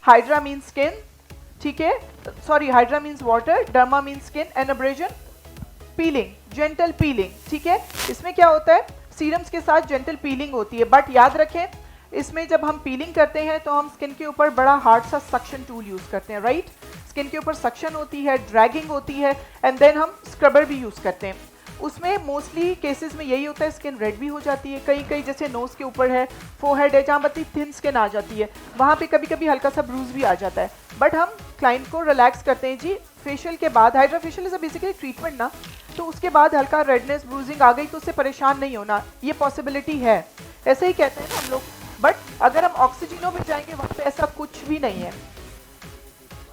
Hydra mean skin, ठीक है, sorry hydra means water, derma mean skin, and abrasion piling, gentle piling, ठीक है। इसमें क्या होता है, सीरम्स के साथ जेंटल पीलिंग होती है, बट याद रखें इसमें जब हम पीलिंग करते हैं तो हम स्किन के ऊपर बड़ा हार्ड सा सक्शन टूल यूज करते हैं, राइट। स्किन के ऊपर सक्शन होती है, ड्रैगिंग होती है, एंड देन हम स्क्रबर भी यूज करते हैं। उसमें मोस्टली केसेस में यही होता है, स्किन रेड भी हो जाती है, कई कई जैसे नोज के ऊपर है, फोरहेड है, जहाँ बड़ी थिन स्किन आ जाती है, वहाँ पे कभी कभी हल्का सा ब्रूज भी आ जाता है। बट हम क्लाइंट को रिलैक्स करते हैं जी, फेशियल के बाद, hydra facial is a basically treatment ना, तो उसके बाद हल्का रेडनेस ब्रूजिंग आ गई तो उससे परेशान नहीं होना, ये पॉसिबिलिटी है, ऐसे ही कहते हैं ना हम लोग। बट अगर हम ऑक्सीजनों में जाएंगे वहाँ पे ऐसा कुछ भी नहीं है।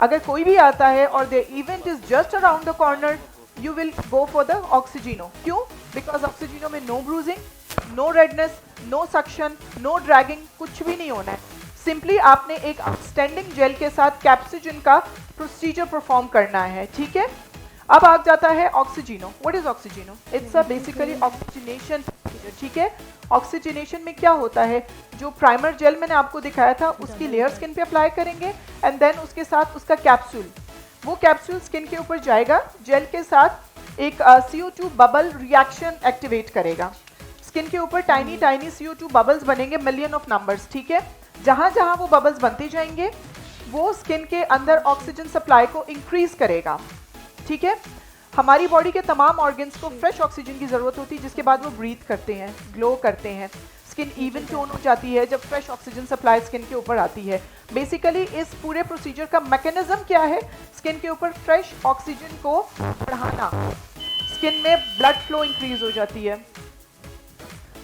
अगर कोई भी आता है और the event is just around the corner, you will go for the oxygeno. क्यों? Because oxygeno में no bruising, no redness, no suction, no dragging, कुछ भी नहीं होना है। Simply आपने एक outstanding जेल के साथ कैप्सिजिन का प्रोसीजर परफॉर्म करना है, ठीक है। अब आ जाता है Oxygeno. What is Oxygeno? It's a basically oxygenation procedure, ठीक है। ऑक्सीजनेशन में क्या होता है, जो प्राइमर जेल मैंने आपको दिखाया था उसकी लेयर स्किन पे अप्लाई करेंगे, एंड देन उसके साथ उसका कैप्सूल, वो कैप्सूल स्किन के ऊपर जाएगा, जेल के साथ एक CO2 बबल रिएक्शन एक्टिवेट करेगा। स्किन के ऊपर टाइनी टाइनी CO2 बबल्स बनेंगे, मिलियन ऑफ नंबर्स, ठीक है। जहां जहां वो बबल्स बनते जाएंगे वो स्किन के अंदर ऑक्सीजन सप्लाई को इंक्रीज करेगा, ठीक है। हमारी बॉडी के तमाम ऑर्गन्स को फ्रेश ऑक्सीजन की जरूरत होती है, जिसके बाद वो ब्रीथ करते हैं, ग्लो करते हैं, स्किन इवन टोन हो जाती है जब फ्रेश ऑक्सीजन सप्लाई स्किन के ऊपर आती है। बेसिकली इस पूरे प्रोसीजर का मैकेनिज्म क्या है, स्किन के ऊपर फ्रेश ऑक्सीजन को बढ़ाना, स्किन में ब्लड फ्लो इंक्रीज हो जाती है,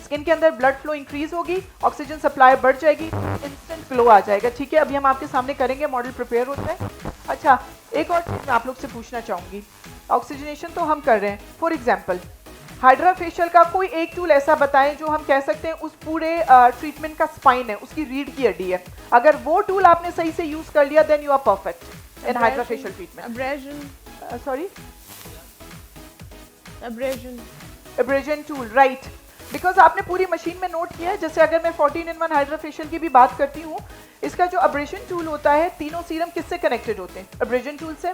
स्किन के अंदर ब्लड फ्लो इंक्रीज होगी, ऑक्सीजन सप्लाई बढ़ जाएगी, इंस्टेंट ग्लो आ जाएगा, ठीक है। अभी हम आपके सामने करेंगे, मॉडल प्रिपेयर होता है। अच्छा, एक और चीज मैं आप लोग से पूछना चाहूंगी, ऑक्सीजनेशन तो हम कर रहे हैं, फॉर एग्जाम्पल हाइड्रा फेशियल का कोई एक टूल ऐसा बताएं जो हम कह सकते हैं उस पूरे ट्रीटमेंट का स्पाइन है, उसकी रीढ़ की हड्डी है, अगर वो टूल आपने सही से यूज कर लिया then you are perfect in hydra facial treatment. Abrasion. Sorry, Abrasion. Tool, right. Because आपने पूरी मशीन में नोट किया है, जैसे अगर मैं 14-in-1 हाइड्रा फेशियल की भी बात करती हूँ, इसका जो अब्रेशन टूल होता है, तीनों सीरम किससे कनेक्टेड होते हैं? अब्रेशन टूल से।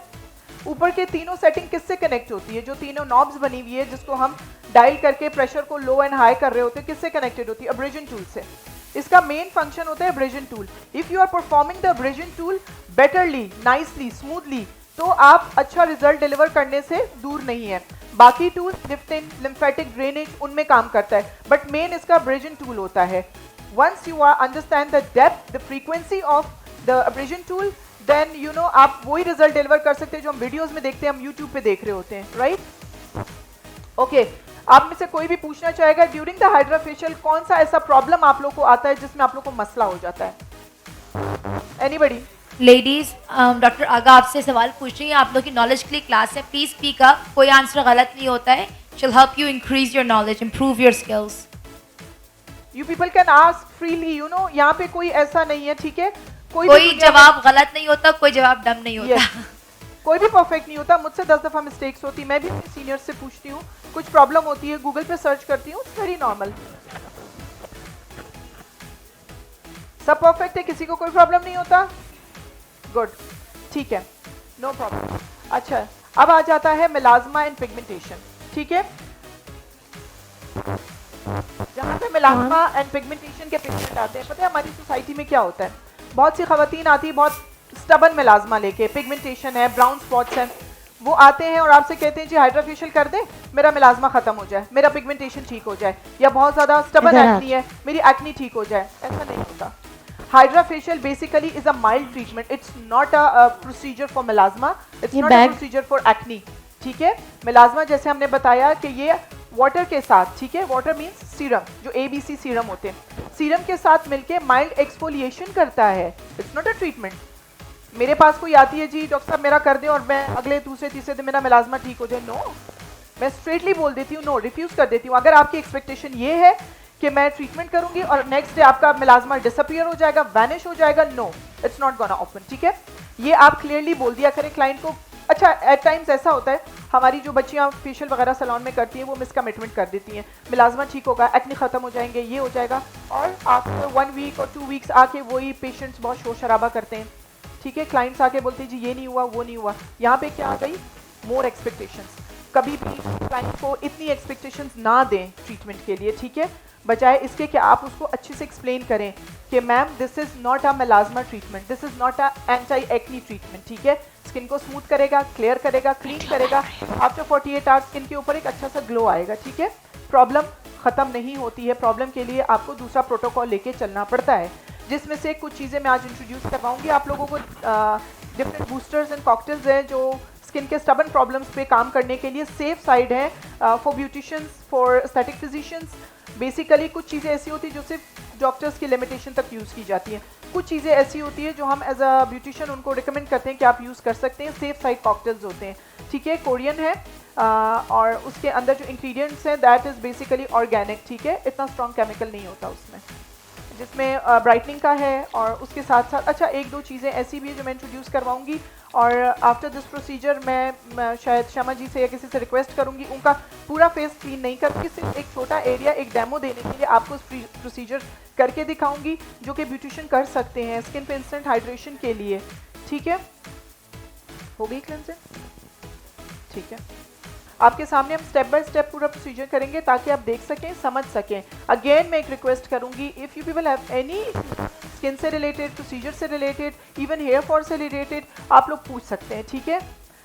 ऊपर के तीनों सेटिंग किससे कनेक्ट होती है, जो तीनों नॉब्स बनी हुई है जिसको हम डायल करके प्रेशर को लो एंड हाई कर रहे होते हैं, किससे कनेक्टेड होती है? अब्रेशन टूल से। इसका मेन फंक्शन होता है abrasion tool. If you are performing the abrasion tool betterly, nicely, smoothly, तो आप अच्छा रिजल्ट डिलीवर करने से दूर नहीं है। बाकी टूल लिफ्टिंग, लिम्फेटिक ड्रेनेज, उनमें काम करता है, बट मेन इसका अब्रेशन टूल होता है। Once you are understand the depth, the frequency of the abrasion tool, then you know आप वही रिजल्ट डिलीवर कर सकते हैं जो हम वीडियोस में देखते हैं, हम यूट्यूब पे देख रहे होते हैं, राइट। ओके, आप में से कोई भी पूछना चाहेगा ड्यूरिंग द हाइड्रा फेशियल कौन सा ऐसा प्रॉब्लम आप लोग को आता है जिसमें आप लोग को मसला हो जाता है? एनीबडी? लेडीज, डॉक्टर आगा आपसे सवाल पूछ रही हैं, आप लोग की नॉलेज के लिए क्लास है, प्लीज स्पीक अप, कोई आंसर गलत नहीं होता है, she'll help you increase your knowledge, improve your skills. You people can ask freely, you know, यहाँ पे कोई ऐसा नहीं है, ठीक है। कोई जवाब गलत नहीं होता, कोई जवाब डम नहीं होता। yes. कोई भी परफेक्ट नहीं होता, मुझसे 10 दफा मिस्टेक्स होती, मैं भी अपने सीनियर से पूछती हूँ, कुछ प्रॉब्लम होती है गूगल पे सर्च करती हूँ, इट्स वेरी नॉर्मल। सब परफेक्ट है, किसी को कोई प्रॉब्लम नहीं होता? गुड, ठीक है, नो प्रॉब्लम। अच्छा, अब आ जाता है मेलाज्मा एंड पिगमेंटेशन, ठीक है। जहाँ पे मेलाज्मा एंड पिगमेंटेशन के पेशेंट आते हैं, पता है हमारी सोसाइटी में क्या होता है, बहुत सी खवातीन आती है बहुत स्टबन मेलाज्मा लेके, पिगमेंटेशन है, ब्राउन स्पॉट्स हैं, वो आते हैं और आपसे कहते हैं जी हाइड्रा फेशियल कर दे, मेरा मेलाज्मा खत्म हो जाए, मेरा पिगमेंटेशन ठीक हो जाए, या बहुत ज्यादा स्टबन एक्नी है, मेरी एक्नी ठीक हो जाए। ऐसा नहीं होता। Hydra facial basically is a mild treatment, it's not a procedure for melasma, it's not a procedure for acne, ठीक है। मेलाज्मा जैसे हमने बताया कि ये वाटर के साथ, ठीक है, वाटर मीन्स सीरम, जो ABC सीरम होते हैं, सीरम के साथ मिलके माइल्ड एक्सफोलिएशन करता है, इट्स नॉट अ ट्रीटमेंट। मेरे पास कोई आती है जी डॉक्टर साहब मेरा कर दे और मैं अगले दूसरे तीसरे दिन मेरा मेलाज्मा ठीक हो जाए, नो, मैं स्ट्रेटली बोल देती हूँ, नो, रिफ्यूज कर देती हूँ। अगर आपकी एक्सपेक्टेशन ये है कि मैं ट्रीटमेंट करूंगी और नेक्स्ट डे आपका मेलाज्मा डिसअपियर हो जाएगा, वैनिश हो जाएगा, no, it's not gonna open, ठीक है। ये आप क्लियरली बोल दिया करें क्लाइंट को। अच्छा, एट टाइम्स ऐसा होता है, हमारी जो बच्चियां फेशियल वगैरह सैलून में करती हैं वो मिसकमिटमेंट कर देती हैं, मेलाज्मा ठीक होगा, एक्ने खत्म हो जाएंगे, ये हो जाएगा, और आफ्टर 1 वीक और 2 वीक्स आके वही पेशेंट्स बहुत शोर शराबा करते हैं, ठीक है, क्लाइंट्स आके बोलते हैं जी ये नहीं हुआ वो नहीं हुआ, यहाँ पे क्या आ गई, मोर एक्सपेक्टेशंस। कभी भी क्लाइंट को इतनी एक्सपेक्टेशंस ना दें ट्रीटमेंट के लिए, ठीक है, बजाय इसके कि आप उसको अच्छे से एक्सप्लेन करें कि ma'am this is not a melasma treatment, this is not a anti acne treatment, ठीक है, स्किन को स्मूथ करेगा, क्लियर करेगा, क्लीन करेगा, आफ्टर 48 आवर्स स्किन के ऊपर एक अच्छा सा ग्लो आएगा, ठीक है। प्रॉब्लम ख़त्म नहीं होती है, प्रॉब्लम के लिए आपको दूसरा प्रोटोकॉल लेके चलना पड़ता है, जिसमें से कुछ चीज़ें मैं आज इंट्रोड्यूस करवाऊँगी आप लोगों को। डिफरेंट बूस्टर्स एंड कॉकटेल्स हैं जो स्किन के स्टबन प्रॉब्लम्स पे काम करने के लिए सेफ साइड है for beauticians, for aesthetic physicians. Basically कुछ चीज़ें ऐसी होती हैं जो सिर्फ डॉक्टर्स की लिमिटेशन तक यूज़ की जाती हैं, कुछ चीज़ें ऐसी होती है जो हम एज अ ब्यूटिशियन उनको रिकमेंड करते हैं कि आप यूज़ कर सकते हैं, सेफ साइड कॉकटेल्स होते हैं, ठीक है, कोरियन है और उसके अंदर जो इंग्रेडिएंट्स हैं दैट इज़ बेसिकली ऑर्गेनिक, ठीक है, इतना स्ट्रॉन्ग केमिकल नहीं होता उसमें, जिसमें ब्राइटनिंग का है और उसके साथ साथ अच्छा एक दो चीज़ें ऐसी भी है जो मैं इंट्रोड्यूस करवाऊंगी। और आफ्टर दिस प्रोसीजर मैं शायद शमा जी से या किसी से रिक्वेस्ट करूंगी उनका पूरा फेस क्लीन नहीं करूँगी, सिर्फ एक छोटा एरिया एक डेमो देने के लिए आपको प्रोसीजर करके दिखाऊंगी जो कि ब्यूटिशियन कर सकते हैं स्किन पे इंस्टेंट हाइड्रेशन के लिए, ठीक है। हो गई क्लेंजिंग, ठीक है। आपके सामने हम स्टेप बाय स्टेप पूरा प्रोसीजर करेंगे ताकि आप देख सकें, समझ सकें। अगेन मैं एक रिक्वेस्ट करूंगी, if you people have any skin से रिलेटेड, प्रोसीजर से रिलेटेड, इवन हेयर फॉल से रिलेटेड, आप लोग पूछ सकते हैं, ठीक है।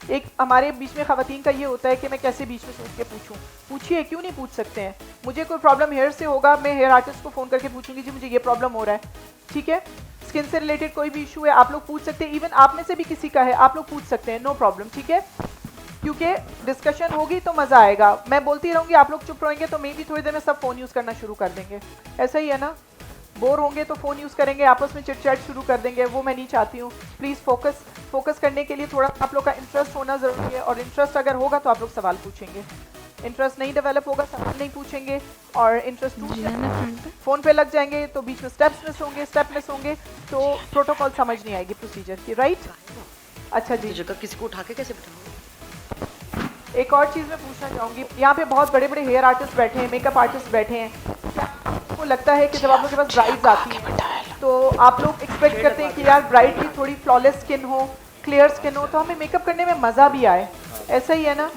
एक हमारे बीच में ख़वातीन का ये होता है कि मैं कैसे बीच में सोच के पूछूं, पूछिए, क्यों नहीं पूछ सकते हैं। मुझे कोई प्रॉब्लम हेयर से होगा, मैं हेयर आर्टिस्ट को फ़ोन करके पूछूंगी जी मुझे ये प्रॉब्लम हो रहा है, ठीक है। स्किन से रिलेटेड कोई भी इशू है आप लोग पूछ सकते हैं, इवन आप में से भी किसी का है आप लोग पूछ सकते हैं, नो प्रॉब्लम, ठीक है। क्योंकि डिस्कशन होगी तो मज़ा आएगा, मैं बोलती रहूँगी आप लोग चुप रहेंगे तो मे भी थोड़ी देर में सब फ़ोन यूज़ करना शुरू कर देंगे, ऐसा ही है ना, बोर होंगे तो फ़ोन यूज़ करेंगे, आपस में चिट चैट शुरू कर देंगे, वो मैं नहीं चाहती हूँ। प्लीज़ फोकस करने के लिए थोड़ा आप लोग का इंटरेस्ट होना ज़रूरी है, और इंटरेस्ट अगर होगा तो आप लोग सवाल पूछेंगे, इंटरेस्ट नहीं डेवलप होगा सवाल नहीं पूछेंगे, और इंटरेस्ट फ़ोन पे लग जाएंगे तो बीच में स्टेप मिस होंगे तो प्रोटोकॉल समझ नहीं आएगी प्रोसीजर की, राइट। अच्छा जी, जगह किसी को उठा के कैसे बिठाऊंगी? एक और चीज़ मैं पूछना चाहूँगी, यहाँ पे बहुत बड़े बड़े हेयर आर्टिस्ट बैठे हैं, मेकअप आर्टिस्ट बैठे हैं, क्या आपको लगता है कि जब आप लोग के पास ब्राइड्स आती हैं तो आप लोग एक्सपेक्ट करते हैं कि यार ब्राइड की थोड़ी फ्लॉलेस स्किन हो, क्लियर स्किन हो, तो हमें मेकअप करने में मज़ा भी आए, ऐसा ही है ना।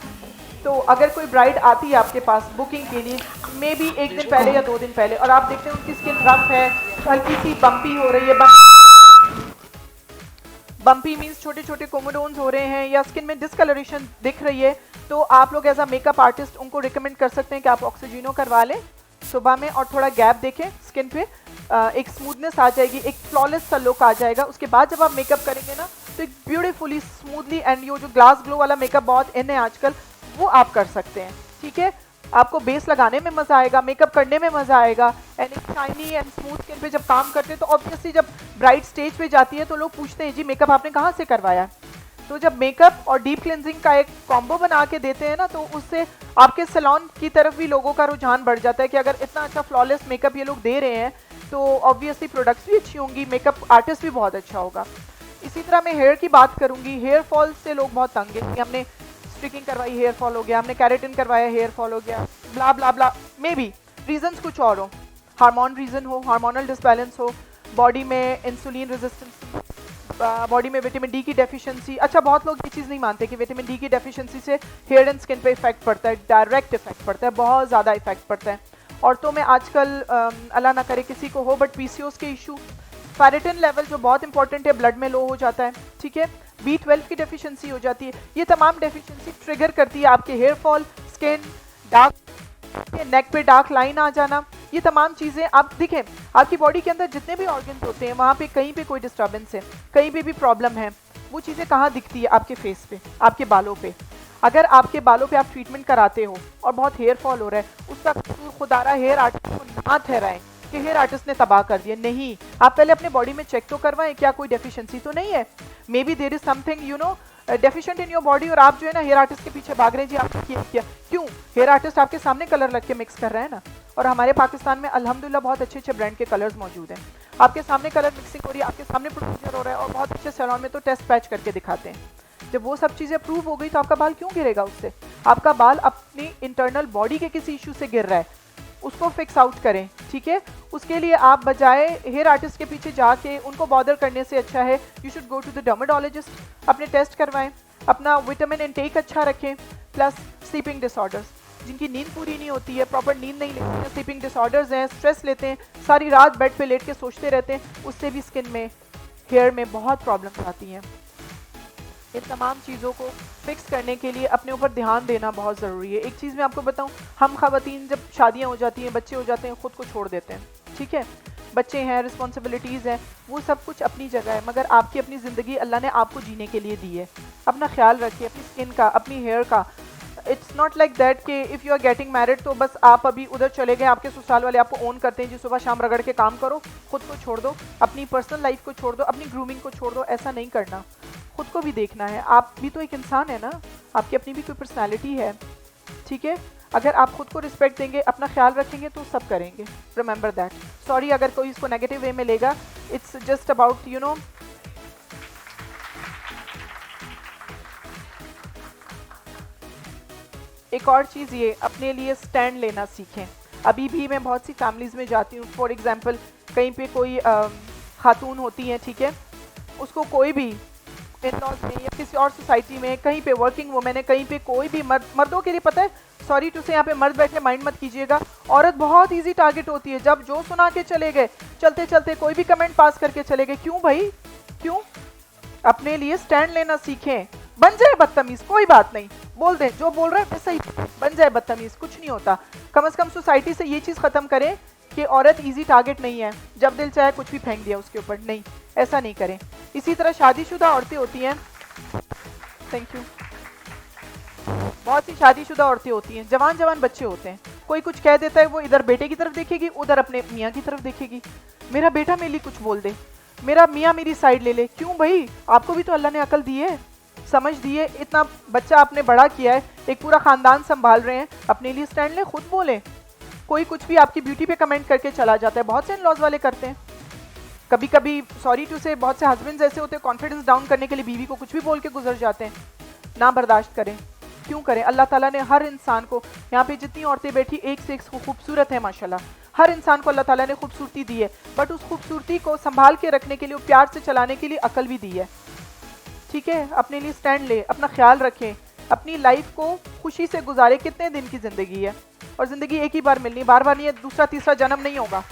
तो अगर कोई ब्राइड आती है आपके पास बुकिंग के लिए, मे बी एक दिन पहले या 2 दिन पहले, और आप देखते हैं उनकी स्किन रफ है, हल्की सी बम्पी हो रही है, बम्पी मीन्स छोटे छोटे कोमोडोन्स हो रहे हैं या स्किन में डिसकलरेशन दिख रही है, तो आप लोग एज अ मेकअप आर्टिस्ट उनको रिकमेंड कर सकते हैं कि आप ऑक्सीजिनो करवा लें सुबह में, और थोड़ा गैप देखें स्किन पे, एक स्मूथनेस आ जाएगी, एक फ्लॉलेस सा लुक आ जाएगा। उसके बाद जब आप मेकअप करेंगे ना तो एक ब्यूटीफुली स्मूथली, एंड ये जो ग्लास ग्लो वाला मेकअप बहुत इन है आजकल, वो आप कर सकते हैं, ठीक है। आपको बेस लगाने में मज़ा आएगा, मेकअप करने में मज़ा आएगा, एंड एक शाइनी एंड स्मूथ स्किन पे जब काम करते हैं तो ऑब्वियसली जब ब्राइड स्टेज पे जाती है तो लोग पूछते हैं जी मेकअप आपने कहाँ से करवाया। तो जब मेकअप और डीप क्लेंजिंग का एक कॉम्बो बना के देते हैं ना तो उससे आपके सैलून की तरफ भी लोगों का रुझान बढ़ जाता है कि अगर इतना अच्छा फ्लॉलेस मेकअप ये लोग दे रहे हैं तो ऑब्वियसली प्रोडक्ट्स भी अच्छी होंगी, मेकअप आर्टिस्ट भी बहुत अच्छा होगा। इसी तरह मैं हेयर की बात करूँगी, हेयर फॉल से लोग बहुत तंग हैं कि हमने स्ट्रिकिंग करवाई हेयर फॉल हो गया, हमने कैरेटिन करवाया हेयर फॉल हो गया, ब्ला ब्ला ब्ला, मे बी रीजंस कुछ और हो, हार्मोन रीजन हो, हार्मोनल डिसबैलेंस हो, बॉडी में इंसुलिन रेजिस्टेंस, बॉडी में विटामिन डी की डेफिशिएंसी। अच्छा, बहुत लोग ये चीज़ नहीं मानते कि विटामिन डी की डेफिशिएंसी से हेयर एंड स्किन पे इफेक्ट पड़ता है, डायरेक्ट इफेक्ट पड़ता है, बहुत ज़्यादा इफेक्ट पड़ता है। औरतों में आजकल अल्लाह ना करे किसी को हो, बट पीसीओएस के इशू, फेरेटिन लेवल जो बहुत इंपॉर्टेंट है ब्लड में लो हो जाता है, ठीक है, B12 की डेफिशिएंसी हो जाती है, ये तमाम डेफिशिएंसी ट्रिगर करती है आपके हेयर फॉल, स्किन डार्क, नेक पे डार्क लाइन आ जाना, ये तमाम चीज़ें आप देखें आपकी बॉडी के अंदर जितने भी ऑर्गन्स होते हैं वहाँ पे कहीं पे कोई डिस्टर्बेंस है, कहीं पे भी प्रॉब्लम है, वो चीज़ें कहाँ दिखती है? आपके फेस पे, आपके बालों पे। अगर आपके बालों पे आप ट्रीटमेंट कराते हो और बहुत हेयर फॉल हो रहा है, उसका कसूर खुदारा हेयर आर्टिस्ट को ना ठहराएं कि हेयर आर्टिस्ट ने तबाह कर दिया, नहीं, आप पहले अपने बॉडी में चेक तो करवाएं क्या कोई डेफिशिएंसी तो नहीं है। Maybe there is something you know deficient in your body, और आप जो है ना हेयर आर्टिस्ट के पीछे भाग रहे हैं जी आपने किया, क्यों? हेयर आर्टिस्ट आपके सामने कलर लग के मिक्स कर रहा है ना, और हमारे पाकिस्तान में अल्हम्दुलिल्लाह बहुत अच्छे अच्छे ब्रांड के कलर्स मौजूद हैं, आपके सामने कलर मिक्सिंग हो रही है, आपके सामने प्रोसीजर हो रहा है, और बहुत अच्छे सैलून में तो टेस्ट पैच करके दिखाते हैं। जब वो सब चीज़ें प्रूव हो गई तो आपका बाल क्यों गिरेगा उससे? आपका बाल अपनी इंटरनल बॉडी के किसी इशू से गिर रहा है, उसको फिक्स आउट करें, ठीक है, उसके लिए आप बजाय हेयर आर्टिस्ट के पीछे जाके उनको बॉदर करने से अच्छा है you should go to the dermatologist, अपने टेस्ट करवाएं, अपना विटामिन इनटेक अच्छा रखें, प्लस स्लीपिंग डिसऑर्डर्स, जिनकी नींद पूरी नहीं होती है, प्रॉपर नींद नहीं लेते हैं, स्लीपिंग डिसऑर्डर्स हैं, स्ट्रेस लेते हैं, सारी रात बेड पे लेट के सोचते रहते हैं, उससे भी स्किन में, हेयर में बहुत प्रॉब्लम्स आती हैं। इन तमाम चीज़ों को फिक्स करने के लिए अपने ऊपर ध्यान देना बहुत ज़रूरी है। एक चीज़ मैं आपको बताऊं, हम ख़वातीन जब शादियां हो जाती हैं, बच्चे हो जाते हैं, ख़ुद को छोड़ देते हैं, ठीक है, बच्चे हैं, रिस्पॉन्सिबिलिटीज़ हैं, वो सब कुछ अपनी जगह है, मगर आपकी अपनी ज़िंदगी अल्लाह ने आपको जीने के लिए दी है। अपना ख्याल रखिए अपनी स्किन का, अपनी हेयर का। इट्स नॉट लाइक दैट कि if you are getting married तो बस आप अभी उधर चले गए, आपके ससुराल वाले आपको ओन करते हैं जी सुबह शाम रगड़ के काम करो, खुद को छोड़ दो, अपनी पर्सनल लाइफ को छोड़ दो, अपनी ग्रूमिंग को छोड़ दो, ऐसा नहीं करना। खुद को भी देखना है, आप भी तो एक इंसान है ना, आपकी अपनी भी कोई पर्सनैलिटी है, ठीक है। अगर आप खुद को रिस्पेक्ट देंगे, अपना ख्याल रखेंगे तो सब करेंगे, रिमेंबर दैट। सॉरी अगर कोई इसको नेगेटिव वे में लेगा, it's just about you know एक और चीज़ ये, अपने लिए स्टैंड लेना सीखें। अभी भी मैं बहुत सी फैमिलीज़ में जाती हूँ, फॉर एग्जांपल कहीं पे कोई खातून होती हैं, ठीक है, उसको कोई भी इन-लॉज में या किसी और सोसाइटी में, कहीं पे वर्किंग वुमेन है, कहीं पे कोई भी मर्दों के लिए पता है, सॉरी टू से यहाँ पे मर्द बैठे माइंड मत कीजिएगा, औरत बहुत इजी टारगेट होती है। जब जो सुना के चले गए, चलते चलते कोई भी कमेंट पास करके चले गए, क्यों भाई क्यों? अपने लिए स्टैंड लेना सीखें। बन जाए बदतमीज, कोई बात नहीं, बोल दें जो बोल रहे हैं वैसा ही, बन जाए बदतमीज, कुछ नहीं होता। कम से कम सोसाइटी से ये चीज़ ख़त्म करें कि औरत इजी टारगेट नहीं है, जब दिल चाहे कुछ भी फेंक दिया उसके ऊपर, नहीं, ऐसा नहीं करें। इसी तरह शादीशुदा औरतें होती हैं, थैंक यू, बहुत सी शादीशुदा औरतें होती हैं, जवान जवान बच्चे होते हैं, कोई कुछ कह देता है, वो इधर बेटे की तरफ देखेगी, उधर अपने मियाँ की तरफ देखेगी, मेरा बेटा मेरे लिए कुछ बोल दे, मेरा मियाँ मेरी साइड ले ले। क्यों भाई, आपको भी तो अल्लाह ने अकल दी है, समझ दी है, इतना बच्चा आपने बड़ा किया है, एक पूरा खानदान संभाल रहे हैं, अपने लिए स्टैंड लें, खुद बोलें। कोई कुछ भी आपकी ब्यूटी पे कमेंट करके चला जाता है, बहुत से इन-लॉज वाले करते हैं। कभी कभी सॉरी टू से बहुत से हस्बैंड्स ऐसे होते हैं, कॉन्फिडेंस डाउन करने के लिए बीवी को कुछ भी बोल के गुजर जाते हैं। ना बर्दाश्त करें, क्यों करें? अल्लाह ताला ने हर इंसान को, यहाँ पे जितनी औरतें बैठी एक से एक खूबसूरत है माशाल्लाह, हर इंसान को अल्लाह ताला ने खूबसूरती दी है, बट उस खूबसूरती को संभाल के रखने के लिए, प्यार से चलाने के लिए अकल भी दी है, ठीक है। अपने लिए स्टैंड ले, अपना ख्याल रखें, अपनी लाइफ को खुशी से गुजारे। कितने दिन की ज़िंदगी है, और ज़िंदगी एक ही बार मिलनी, बार बार नहीं है, दूसरा तीसरा जन्म नहीं होगा।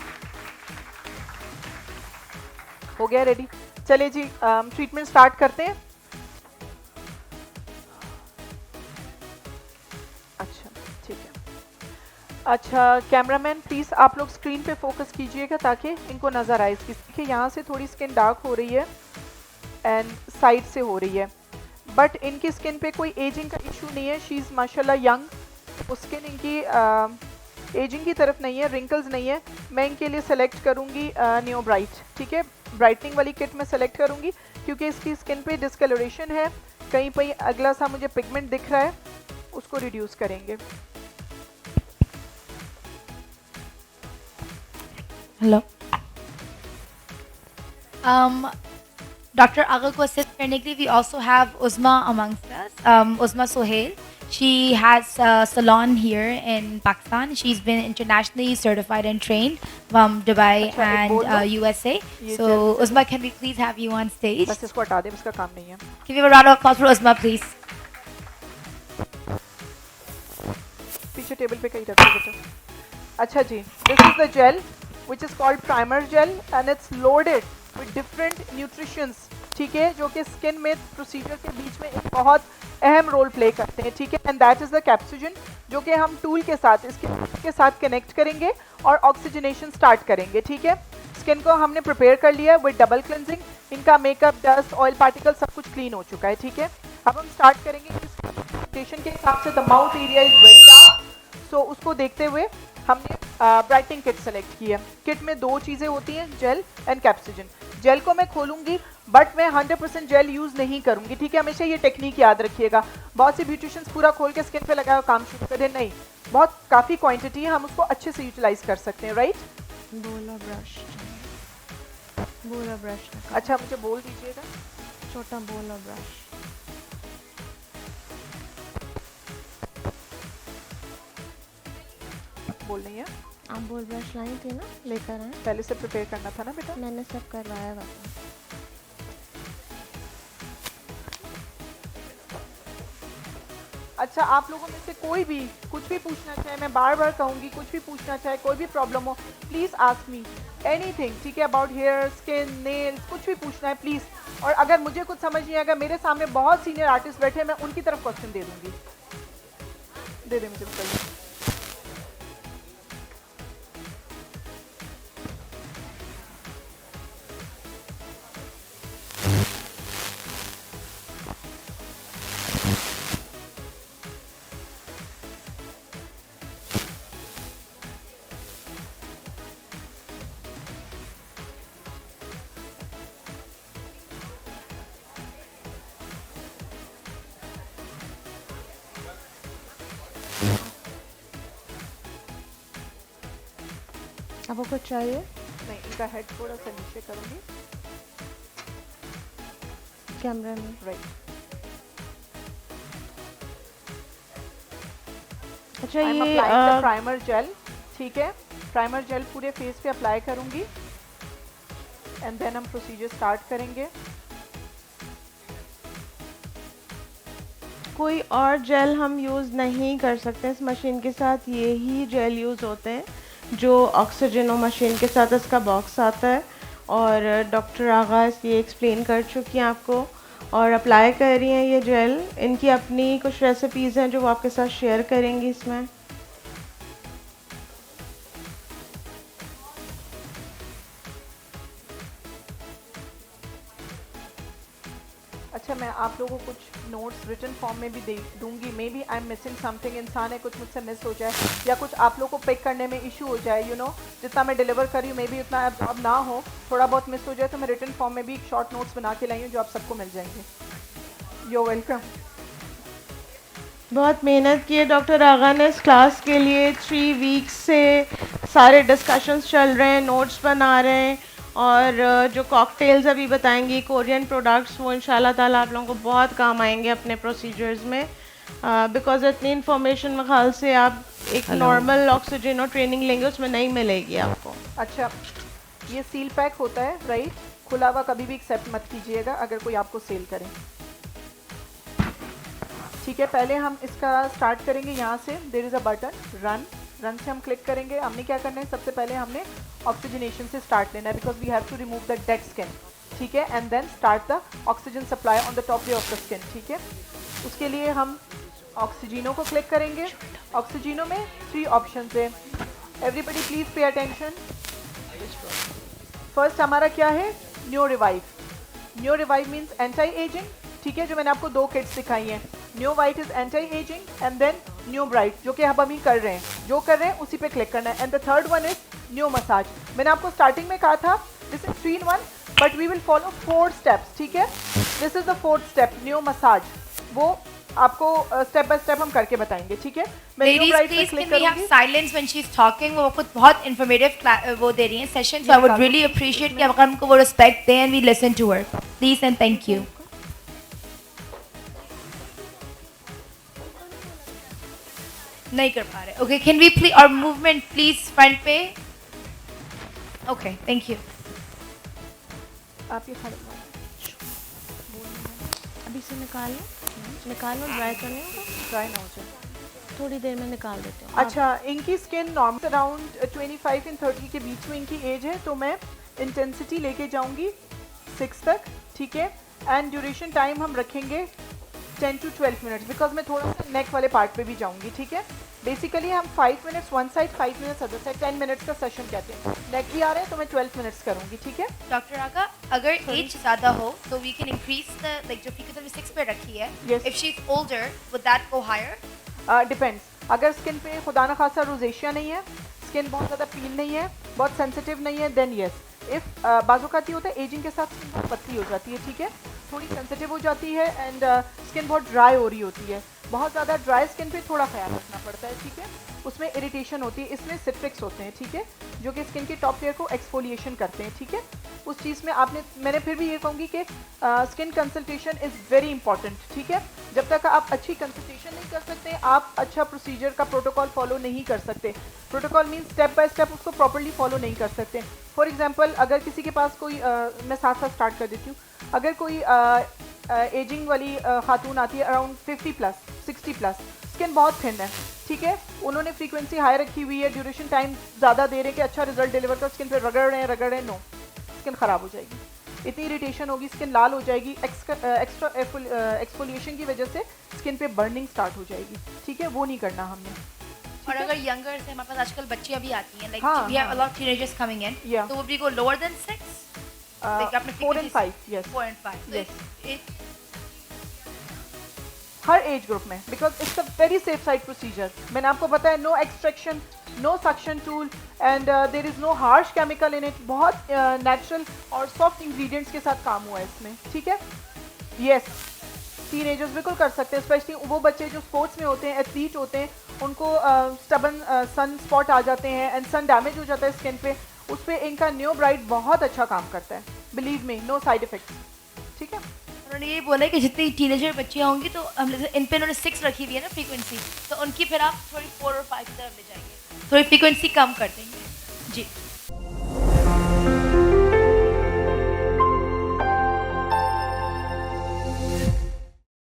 हो गया रेडी? चले जी, ट्रीटमेंट स्टार्ट करते हैं। अच्छा ठीक है। अच्छा कैमरामैन प्लीज़ आप लोग स्क्रीन पे फोकस कीजिएगा ताकि इनको नज़र आए। इसकी यहाँ से थोड़ी स्किन डार्क हो रही है एंड साइड से हो रही है, बट इनकी स्किन पे कोई एजिंग का इशू नहीं है। शी इज़ माशाल्लाह यंग, स्किन इनकी एजिंग की तरफ नहीं है, रिंकल्स नहीं है। मैं इनके लिए सेलेक्ट करूँगी न्यू ब्राइट, ठीक है, ब्राइटनिंग वाली किट में सेलेक्ट करूँगी क्योंकि इसकी स्किन पे डिस्कलरेशन है, कहीं पे अगला सा मुझे पिगमेंट दिख रहा है, उसको रिड्यूस करेंगे। हेलो, डॉक्टर आगा को असिस्ट करने के लिए we also have Uzma amongst us, Uzma Sohail. She has a salon here in Pakistan. She's been internationally certified and trained from Dubai and USA. So, Uzma, can we please have you on stage? बस इसको हटा दे, इसका काम नहीं है। Give you a round of applause for Uzma, please. पीछे table पे कहीं रखो बेटा। अच्छा जी, this is the gel which is called primer gel and it's loaded with different nutritions, ठीक है, जो कि स्किन में प्रोसीजर के बीच में एक बहुत अहम रोल प्ले करते हैं, ठीक है। एंड दैट इज़ द कैप्सूजन, जो कि हम टूल के साथ इसके साथ कनेक्ट करेंगे और ऑक्सीजनेशन स्टार्ट करेंगे, ठीक है। स्किन को हमने प्रिपेयर कर लिया विद डबल क्लिनजिंग, इनका मेकअप, डस्ट, ऑयल पार्टिकल सब कुछ क्लीन हो चुका है, ठीक है। अब हम स्टार्ट करेंगे के हिसाब से। The mouth area is very dark, so उसको देखते हुए हमने ब्राइटनिंग किट सेलेक्ट की है। किट में दो चीज़ें होती हैं, जेल एंड कैप्सूजन। जेल को मैं खोलूंगी बट मैं 100% जेल यूज़ नहीं करूंगी, ठीक है। हमेशा ये टेक्निक याद रखिएगा। बहुत सी ब्यूटिशियंस पूरा खोल के स्किन पे लगाया काम शुरू कर दें, नहीं, बहुत काफ़ी क्वांटिटी है, हम उसको अच्छे से यूटिलाइज कर सकते हैं, राइट। बोला ब्रश, बोला ब्रश। अच्छा मुझे बोल दीजिएगा, छोटा बोला ब्रश। बोल रही है आप बोल ब्रश लाई थी ना, लेकर आए। पहले से प्रिपेयर करना था ना बेटा। मैंने सब करवाया हुआ था। अच्छा, आप लोगों में से कोई भी कुछ भी पूछना चाहे, मैं बार बार कहूँगी, कुछ भी पूछना चाहे, कोई भी प्रॉब्लम हो, प्लीज़ आस्क मी एनीथिंग, ठीक है, अबाउट हेयर, स्किन, नेल्स, कुछ भी पूछना है प्लीज़। और अगर मुझे कुछ समझ नहीं आएगा, मेरे सामने बहुत सीनियर आर्टिस्ट बैठे हैं, मैं उनकी तरफ क्वेश्चन दे दूँगी। दे दे मुझे बताइए। आपको कुछ चाहिए? नहीं, इनका हेड थोड़ा सा नीचे करूँगी। कैमरा में। राइट। अच्छा आई एम ये अप्लाइंग द प्राइमर जेल, ठीक है, प्राइमर जेल पूरे फेस पे अप्लाई करूँगी एंड देन हम प्रोसीजर स्टार्ट करेंगे। कोई और जेल हम यूज़ नहीं कर सकते इस मशीन के साथ, ये ही जेल यूज़ होते हैं जो ऑक्सीजनो मशीन के साथ इसका बॉक्स आता है। और डॉक्टर आगाज़ ये एक्सप्लेन कर चुकी हैं आपको और अप्लाई कर रही हैं ये जेल। इनकी अपनी कुछ रेसिपीज़ हैं जो वो आपके साथ शेयर करेंगी इसमें। अच्छा, मैं आप लोगों को कुछ नोट्स रिटन फॉर्म में भी दे दूंगी। Maybe I am missing something, इंसान है, कुछ मुझसे मिस हो जाए या कुछ आप लोगों को पिक करने में इशू हो जाए, यू नो, जितना मैं डिलीवर कर रही हूँ मे बी उतना अब ना हो, थोड़ा बहुत मिस हो जाए, तो मैं रिटन फॉर्म में भी शॉर्ट नोट्स बना के लाई हूँ जो आप सबको मिल जाएंगे। You welcome. बहुत मेहनत की है डॉक्टर आगा ने इस क्लास के लिए। 3 वीक्स से सारे डिस्कशंस चल रहे हैं, नोट्स बना रहे हैं और जो कॉकटेल्स अभी बताएंगी कोरियन प्रोडक्ट्स, वो इंशाल्लाह ताला आप लोगों को बहुत काम आएंगे अपने प्रोसीजर्स में। बिकॉज इतनी इन्फॉर्मेशन में ख्याल से आप एक नॉर्मल ऑक्सीजन ट्रेनिंग लेंगे उसमें नहीं मिलेगी आपको। अच्छा, ये सील पैक होता है, राइट, खुला हुआ कभी भी एक्सेप्ट मत कीजिएगा अगर कोई आपको सेल करे, ठीक है। पहले हम इसका स्टार्ट करेंगे यहाँ से, there is a button run, run से हम क्लिक करेंगे। हमने क्या करना है, सबसे पहले हमने ऑक्सीजनेशन से स्टार्ट लेना है because we have to remove the dead skin, ठीक है, and then start the oxygen supply on the top of the skin, ठीक है। उसके लिए हम ऑक्सीजनो को क्लिक करेंगे। ऑक्सीजनो में 3 ऑप्शन है, everybody please pay attention. First हमारा क्या है, new revive. New revive means anti aging, ठीक है, जो मैंने आपको 2 किट्स दिखाई हैं। New white is anti aging and then new bright, जो कि अब हम ही कर रहे हैं, जो कर रहे हैं उसी पे क्लिक करना है। And the third one is new massage. मैंने आपको स्टार्टिंग में कहा था this is 3 in 1 but we will follow 4 steps, ठीक है। This is the 4th step, new massage, वो आपको स्टेप बाय स्टेप हम करके बताएंगे, ठीक है। मैं न्यू Ladies, ब्राइट पे please click can we have करूंगी। silence when she's talking? वो कुछ बहुत informative वो दे रही हैं session, so I would really appreciate कि अगर हमको वो respect दें and we listen to her. Please and thank you. नहीं कर पा रहे। Okay, can we please our movement please front पे? Okay, thank you. आप ये खड़े अभी से निकाल लो, ड्राई तो नहीं होगा? ट्राई ना हो जाए। थोड़ी देर में निकाल देते हो। अच्छा, इनकी स्किन नॉर्मल अराउंड 25 and 30 के बीच में इनकी एज है, तो मैं इंटेंसिटी लेके जाऊंगी 6 तक, ठीक है। एंड ड्यूरेशन टाइम हम रखेंगे 10 to 12 मिनट्स बिकॉज मैं थोड़ा सा नेक वाले पार्ट पे भी जाऊंगी, ठीक है। बेसिकली हम 5 minutes one side, 5 minutes other side, 10 minutes का सेशन कहते हैं। नेक भी आ रहा है तो मैं 12 मिनट्स करूंगी, ठीक है। Dr. Aga, अगर एज ज़्यादा हो तो we can increase the like जो फीकत में 6 पे रखी है. Yes. If she's older, would that go higher? Depends, अगर स्किन पे खुदा न खासा रोजेशिया नहीं है, स्किन बहुत ज़्यादा पील नहीं है, बहुत सेंसिटिव नहीं है, देन येस। इफ़ बाज़ोकाती होता है एजिंग के साथ स्किन बहुत पतली हो जाती है, ठीक है, थोड़ी सेंसिटिव हो जाती है एंड स्किन बहुत ड्राई हो रही होती है। बहुत ज़्यादा ड्राई स्किन पे थोड़ा ख्याल रखना पड़ता है, ठीक है, उसमें इरिटेशन होती है। इसमें सिट्रिक्स होते हैं, ठीक है, जो कि स्किन की टॉप लेयर को एक्सफोलिएशन करते हैं, ठीक है। उस चीज़ में मैंने फिर भी ये कहूँगी कि skin consultation is very important, ठीक है। जब तक आप अच्छी कंसल्टेशन नहीं कर सकते, आप अच्छा प्रोसीजर का प्रोटोकॉल फॉलो नहीं कर सकते। Protocol mean step by step उसको प्रॉपर्ली फॉलो नहीं कर सकते। फॉर एग्जांपल अगर किसी के पास कोई मैं साथ साथ स्टार्ट कर देती हूँ, अगर कोई एजिंग वाली खातून आती है अराउंड 50 प्लस 60 प्लस, स्किन बहुत थिन है, ठीक है, उन्होंने फ्रीक्वेंसी हाई रखी हुई है, ड्यूरेशन टाइम ज़्यादा दे रहे हैं कि अच्छा रिजल्ट डिलीवर कर, स्किन पे रगड़ रहे हैं, नो, स्किन ख़राब हो जाएगी, इतनी इरिटेशन होगी, स्किन लाल हो जाएगी, एक्स्ट्रा एक्सफोलिएशन की वजह से स्किन पे बर्निंग स्टार्ट हो जाएगी, ठीक है, वो नहीं करना हमने। और अगर यंगर से हमारे पास आजकल बच्चियां भी आती हैं, लाइक हाँ, वी हैव हाँ। A lot of teenagers coming in, Yeah. तो वो भी गो लोअर देन 6, like आपने 4 and 5, yes. 4 and 5, so Yes. it हर एज ग्रुप में, because it's a very safe side procedure. मैंने आपको बताया no extraction, no suction tool and there is no harsh chemical in it, बहुत natural और soft ingredients के साथ काम हुआ है इसमें, ठीक है। यस, टीनेजर्स बिल्कुल कर सकते हैं, स्पेशली वो बच्चे जो स्पोर्ट्स में होते हैं, एथलीट होते हैं, उनको स्टबन सन स्पॉट आ जाते हैं एंड सन डैमेज हो जाता है स्किन पे, उस पर इनका न्यू ब्राइट बहुत अच्छा काम करता है, believe me, no side effects, ठीक है। उन्होंने ये बोला है कि जितनी टीनेजर बच्चियां होंगी तो हम इन पे उन्होंने 6 रखी हुई है ना फ्रीक्वेंसी, तो उनकी फिर आप थोड़ी 4 और 5 की तरफ ले जाएंगे, थोड़ी फ्रीक्वेंसी कम कर देंगे। जी।